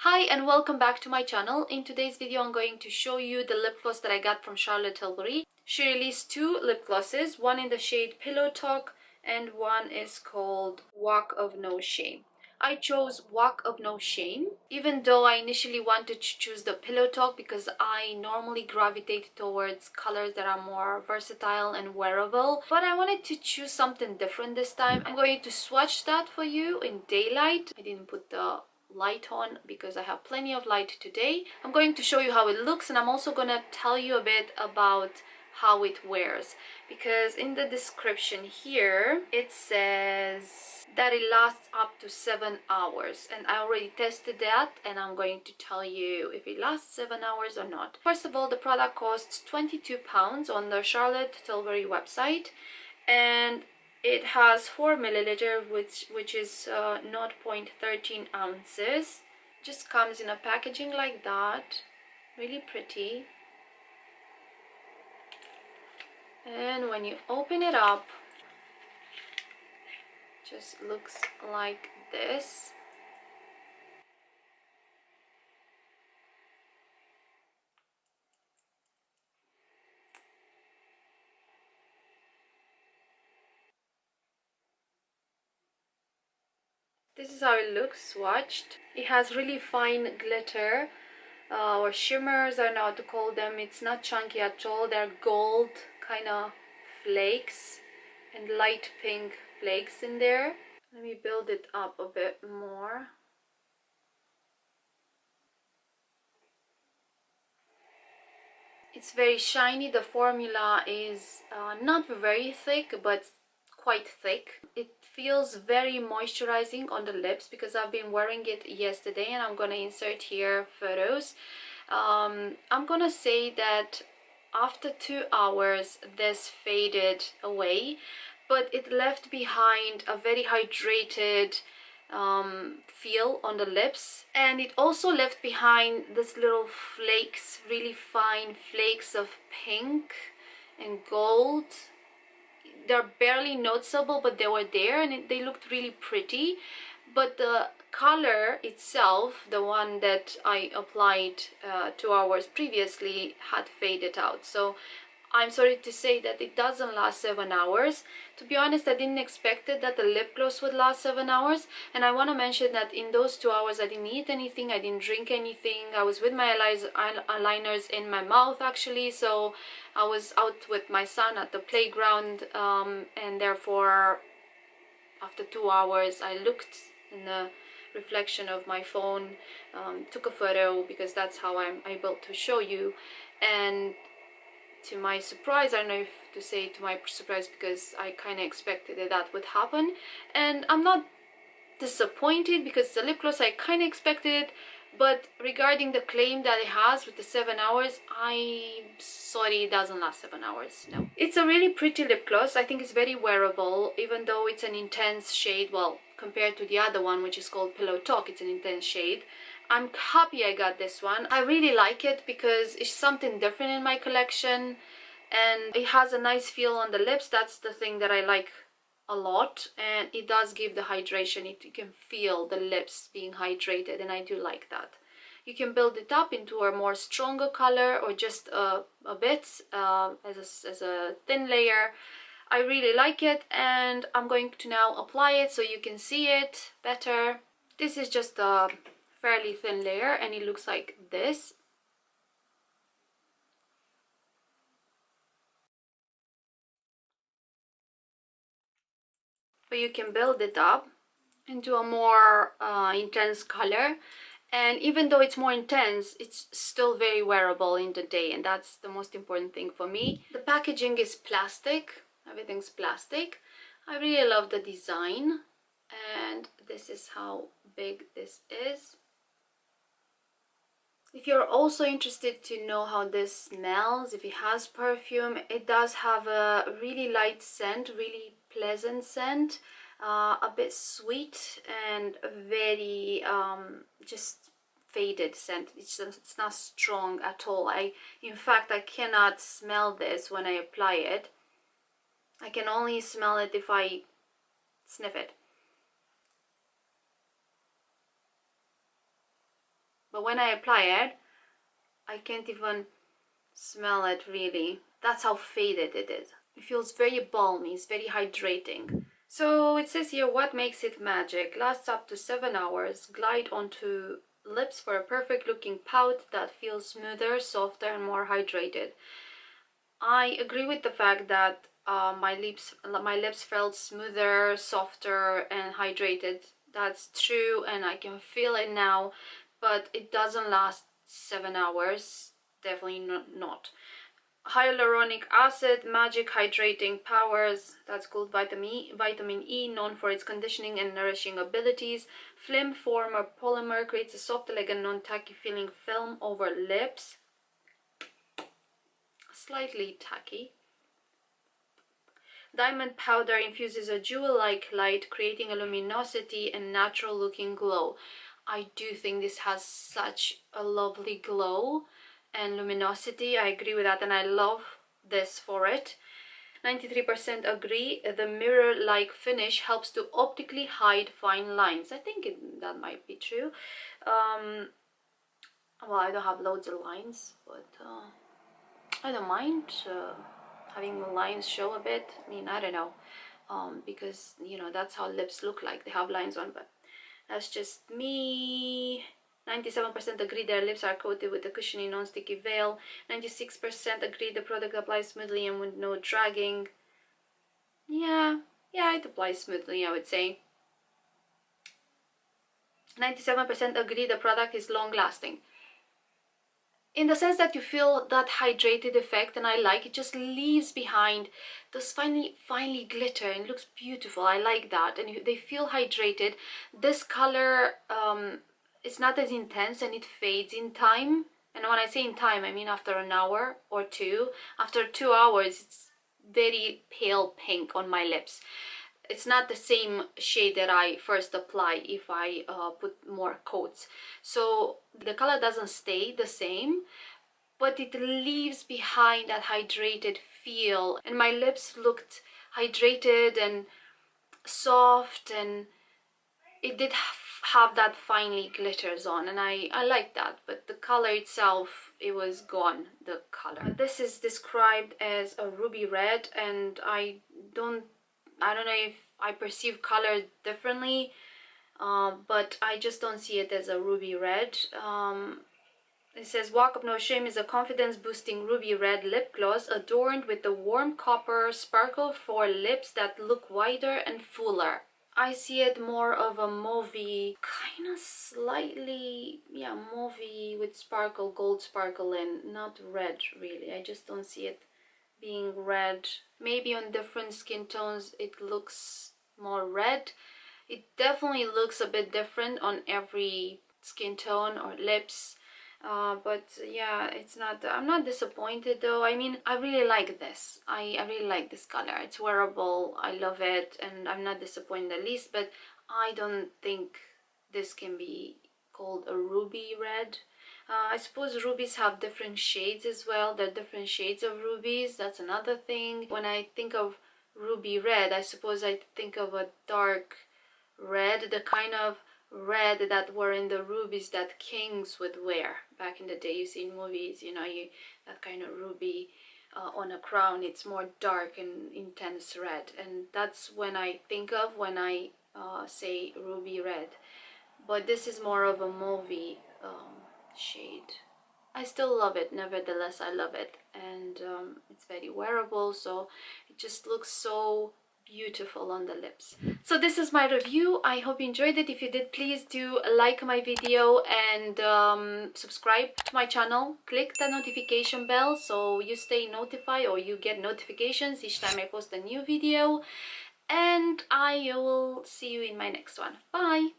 Hi and welcome back to my channel. In today's video I'm going to show you the lip gloss that I got from Charlotte Tilbury. She released two lip glosses, one in the shade Pillow Talk and one is called Walk of No Shame. I chose Walk of No Shame, even though I initially wanted to choose the Pillow Talk because I normally gravitate towards colors that are more versatile and wearable. But I wanted to choose something different this time. I'm going to swatch that for you in daylight. I didn't put the light on because I have plenty of light today. I'm going to show you how it looks and I'm also going to tell you a bit about how it wears, because in the description here it says that it lasts up to 7 hours, and I already tested that and I'm going to tell you if it lasts 7 hours or not. First of all, the product costs £22 on the Charlotte Tilbury website, and it has 4 milliliter, which is 0.13 ounces. Just comes in a packaging like that, really pretty. And when you open it up, it just looks like this. This is how it looks swatched. It has really fine glitter or shimmers, I don't know how to call them. It's not chunky at all. They're gold kind of flakes and light pink flakes in there. Let me build it up a bit more. It's very shiny. The formula is not very thick but quite thick. It feels very moisturizing on the lips because I've been wearing it yesterday, and I'm gonna insert here photos. I'm gonna say that after 2 hours this faded away, but it left behind a very hydrated feel on the lips, and it also left behind this little flakes, really fine flakes of pink and gold. They're barely noticeable, but they were there and they looked really pretty. But the color itself, the one that I applied 2 hours previously, had faded out. So I'm sorry to say that it doesn't last 7 hours. To be honest, I didn't expect it that the lip gloss would last 7 hours. And I want to mention that in those 2 hours I didn't eat anything, I didn't drink anything. I was with my eyeliners in my mouth actually, so I was out with my son at the playground, and therefore after 2 hours I looked in the reflection of my phone, took a photo because that's how I'm able to show you, and to my surprise, I don't know if to say to my surprise because I kind of expected that would happen, and I'm not disappointed because the lip gloss I kind of expected. But regarding the claim that it has with the 7 hours, I'm sorry, it doesn't last 7 hours. No, it's a really pretty lip gloss. I think it's very wearable, even though it's an intense shade. Well, compared to the other one, which is called Pillow Talk, it's an intense shade. I'm happy I got this one. I really like it because it's something different in my collection, and it has a nice feel on the lips. That's the thing that I like a lot, and it does give the hydration. You can feel the lips being hydrated, and I do like that. You can build it up into a more stronger color or just a bit as a thin layer. I really like it, and I'm going to now apply it so you can see it better. This is just a fairly thin layer and it looks like this. But you can build it up into a more intense color, and even though it's more intense, it's still very wearable in the day, and that's the most important thing for me. The packaging is plastic, everything's plastic. I really love the design, and this is how big this is. If you're also interested to know how this smells, if it has perfume, it does have a really light scent, really pleasant scent, a bit sweet and very just faded scent. It's not strong at all. In fact, I cannot smell this when I apply it. I can only smell it if I sniff it. but when I apply it, I can't even smell it really. That's how faded it is. It feels very balmy, it's very hydrating. So it says here, what makes it magic? Lasts up to 7 hours. Glide onto lips for a perfect looking pout that feels smoother, softer, and more hydrated. I agree with the fact that my lips felt smoother, softer, and hydrated. That's true, and I can feel it now, but it doesn't last 7 hours. Definitely not. Hyaluronic acid, magic hydrating powers. That's called vitamin E, known for its conditioning and nourishing abilities. Film former polymer creates a soft, elegant, non-tacky feeling film over lips. Slightly tacky. Diamond powder infuses a jewel-like light, creating a luminosity and natural looking glow. I do think this has such a lovely glow and luminosity. I agree with that, and I love this for it. 93% agree. The mirror-like finish helps to optically hide fine lines. I think that might be true. Well, I don't have loads of lines, but I don't mind having the lines show a bit. I mean, I don't know, because you know that's how lips look like. They have lines on, but that's just me. 97% agree their lips are coated with a cushiony non-sticky veil. 96% agree the product applies smoothly and with no dragging. Yeah, it applies smoothly, I would say. 97% agree the product is long-lasting. In the sense that you feel that hydrated effect, and I like it. Just leaves behind those finely glitter and looks beautiful. I like that, and they feel hydrated. This color it's not as intense and it fades in time. And when I say in time, I mean after an hour or two. After 2 hours, it's very pale pink on my lips. It's not the same shade that I first apply if I put more coats. So the color doesn't stay the same, but it leaves behind that hydrated feel. And my lips looked hydrated and soft, and it did have that finely glitters on, and I like that. But the color itself, it was gone, the color. This is described as a ruby red, and I don't know if I perceive color differently, but I just don't see it as a ruby red. It says Walk Up No Shame is a confidence boosting ruby red lip gloss adorned with the warm copper sparkle for lips that look wider and fuller. I see it more of a mauvey, kind of slightly, yeah, mauvey with sparkle, gold sparkle, and not red really. I just don't see it being red. Maybe on different skin tones it looks more red. It definitely looks a bit different on every skin tone or lips. But yeah, it's not, I'm not disappointed though. I mean, I really like this. I really like this color. It's wearable, I love it, and I'm not disappointed the least, but I don't think this can be called a ruby red. I suppose rubies have different shades as well. There are different shades of rubies. That's another thing. When I think of ruby red, I suppose I think of a dark red, the kind of red that were in the rubies that kings would wear back in the day. You see in movies, you know, that kind of ruby on a crown. It's more dark and intense red, and that's when I think of when I say ruby red. But this is more of a mauvey shade. I still love it, nevertheless I love it, and it's very wearable, so it just looks so beautiful on the lips. So this is my review. I hope you enjoyed it. If you did, please do like my video and subscribe to my channel. Click the notification bell so you stay notified, or you get notifications each time I post a new video, and I will see you in my next one. Bye!